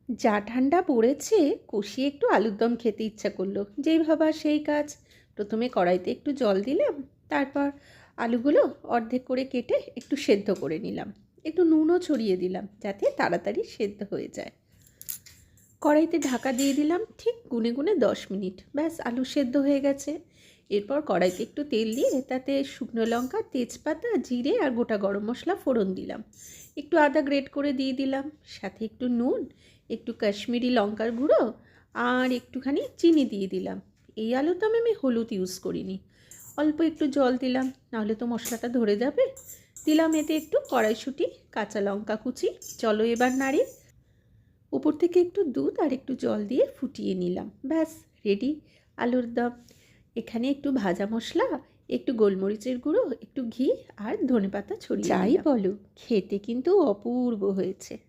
যা ঠান্ডা পড়েছে, কষিয়ে একটু আলুর দম খেতে ইচ্ছা করলো। যেই ভাবা সেই কাজ। প্রথমে কড়াইতে একটু জল দিলাম, তারপর আলুগুলো অর্ধেক করে কেটে একটু সেদ্ধ করে নিলাম। একটু নুনও ছড়িয়ে দিলাম যাতে তাড়াতাড়ি সেদ্ধ হয়ে যায়। কড়াইতে ঢাকা দিয়ে দিলাম ঠিক গুনে গুনে 10 মিনিট। ব্যাস, আলু সেদ্ধ হয়ে গেছে। এরপর কড়াইতে একটু তেল দিয়ে তাতে শুকনো লঙ্কা, তেজপাতা, জিরে আর গোটা গরম মশলা ফোড়ন দিলাম। একটু আদা গ্রেট করে দিয়ে দিলাম, সাথে একটু নুন, একটু কাশ্মীরি লঙ্কার গুঁড়ো আর একটুখানি চিনি দিয়ে দিলাম। এই আলুদমে আমি হলুদ ইউজ করিনি। অল্প একটু জল দিলাম, নাহলে তো মশলাটা ধরে যাবে। দিলাম এতে একটু কড়াইশুঁটি, কাঁচা লঙ্কা কুচি। চলো এবার নাড়ি। উপর থেকে একটু দুধ আর একটু জল দিয়ে ফুটিয়ে নিলাম। ব্যাস, রেডি আলুর দম। এখানে একটু ভাজা মশলা, একটু গোলমরিচের গুঁড়ো, একটু ঘি আর ধনেপাতা ছড়িয়ে যাই দিলাম। বলো, খেতে কিন্তু অপূর্ব হয়েছে।